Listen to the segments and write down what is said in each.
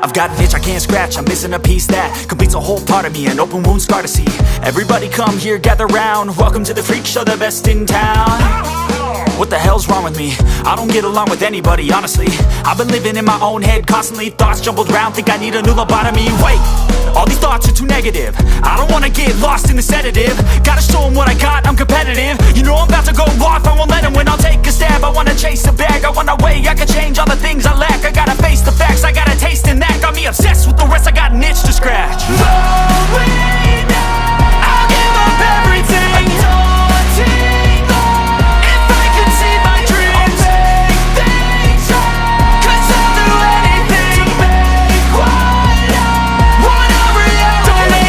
I've got an itch I can't scratch, I'm missing a piece that completes a whole part of me, an open wound scar to see. Everybody come here, gather round, welcome to the freak show, the best in town. What the hell's wrong with me? I don't get along with anybody, honestly. I've been living in my own head constantly, thoughts jumbled round, think I need a new lobotomy. Wait, all these thoughts are too negative, I don't wanna get lost in the sedative. Gotta show them what I got, I'm competitive. You know I'm about to go off, I won't let them win, I'll take a stab. I wanna chase a bag, I wanna weigh, I can change all the things I lack. I gotta face the facts, I got a taste in that. Got me obsessed with the rest, I got an itch to scratch. Rolling now, I'll give up everything. A daunting loss. If I could see my dreams, I'll make things right. 'Cause I'll do anything to make what I want a reality. Don't let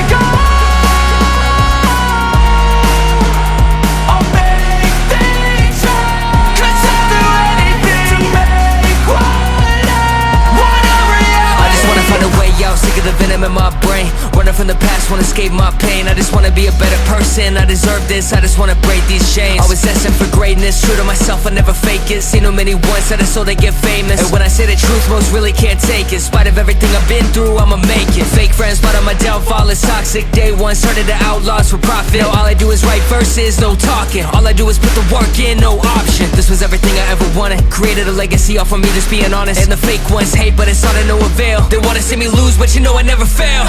go. I'll make things right. 'Cause I'll do anything to make what I want a reality. I just wanna find a way out, sick of the venom in my brain. Running from the past, wanna escape my pain. I just wanna be a better person, I deserve this. I just wanna break these chains. Always destined for greatness, true to myself, I never fake it. Seen too many once that I so they get famous. And when I say the truth, most really can't take it. In spite of everything I've been through, I'ma make it. Fake friends, but on my downfall is toxic. Day one, started to outlaws for profit. Now all I do is write verses, no talking. All I do is put the work in, no option. This was everything I ever wanted. Created a legacy off of me, just being honest. And the fake ones hate, but it's all to no avail. They wanna see me lose, but you know I never fail.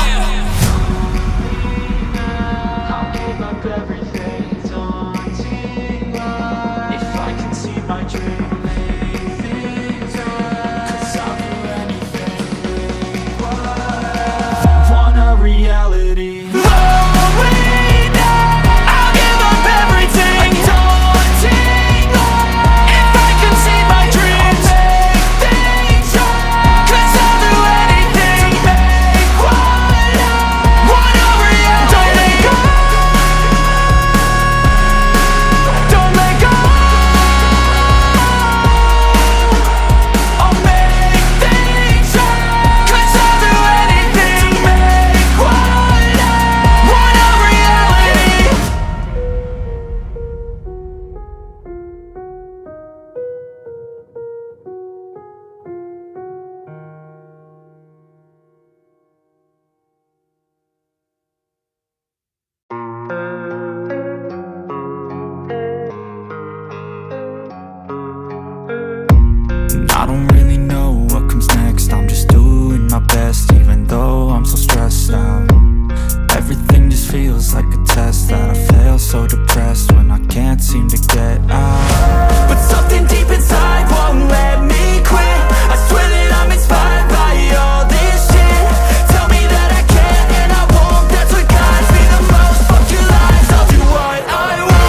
I'll give up everything, daunting loss. If I can see my dream, make things right. 'Cause I'll do anything to make what I want a reality. Rolling now, I'll give up everything. A daunting loss. If I can see my dreams, I'll make things right. 'Cause I'll do anything to make what I want a reality. Don't let go. Don't let go. I'll make things right. 'Cause I'll do anything to make what I want a reality. I don't really know what comes next, I'm just doing my best, even though I'm so stressed out. Everything just feels like a test that I fail, so depressed when I can't seem to get out. But something deep inside won't let me quit. I swear that I'm inspired by all this shit. Tell me that I can and I won't, that's what guides me the most. Fuck your lies, I'll do what I want.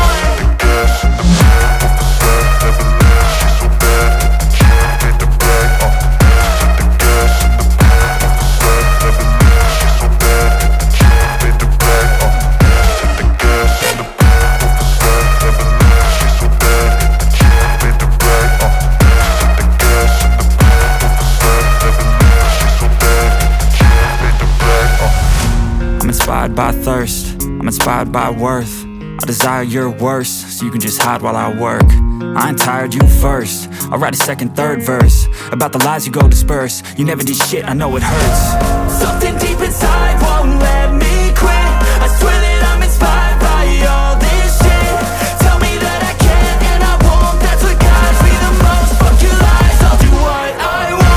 I'm inspired by thirst, I'm inspired by worth. I desire your worst, so you can just hide while I work. I ain't tired, you first. I'll write a second, third verse about the lies you go disperse. You never did shit, I know it hurts. Something deep inside won't let me quit. I swear that I'm inspired by all this shit. Tell me that I can and I won't, that's what guides me the most. Fuck your lies, I'll do what I want.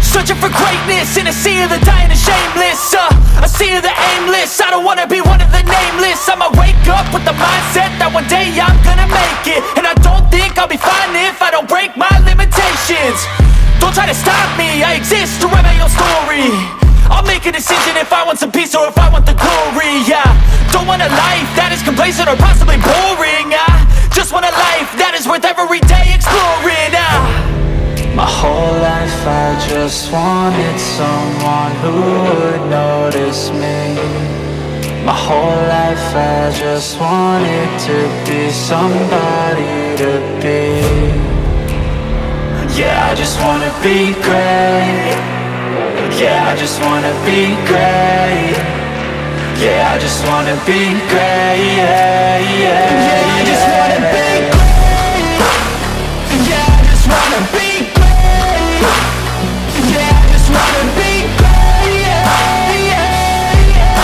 Searching for greatness in a sea of the dying and shameless, a sea of the aimless. I don't wanna be one of the nameless. I'ma wake up with the mindset that one day I'm gonna make it. And I don't think I'll be fine if I don't break my limitations. Don't try to don't want a life that is complacent or possibly boring. I just want a life that is worth every day exploring. My whole life I just wanted someone who would notice me. My whole life I just wanted to be somebody to be. Yeah, I just wanna be great. Yeah, I just wanna be great. Yeah, I just wanna be great. Yeah, yeah, yeah, I just wanna be great. Yeah, I just wanna be great. Yeah, I just wanna be great. Yeah, yeah, yeah,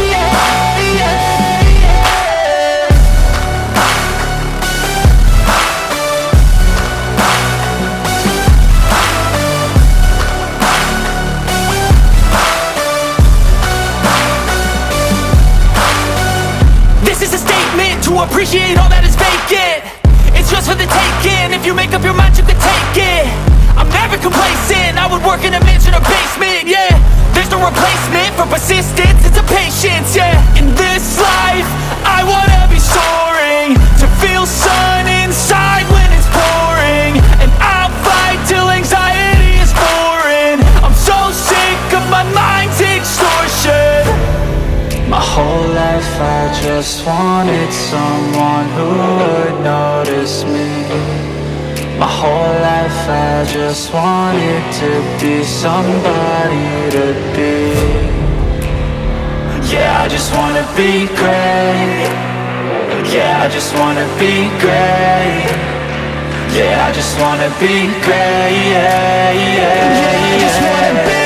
yeah, yeah, yeah. This is a statement to appreciate all that is vacant. It's just for the taking. If you make up your mind, you can take it. I'm never complacent. I would work in a mansion or basement, yeah. There's no replacement for persistence, it's a patience, yeah. In this life, I wanna be soaring, to feel sun inside when it's pouring. And I'll fight till anxiety is foreign. I'm so sick of my mind's extortion. My whole life I just wanted someone who would notice me. My whole life I just wanted to be somebody to be. Yeah, I just wanna be great. Yeah, I just wanna be great. Yeah, I just wanna be great. Yeah, yeah, yeah, I just wanna be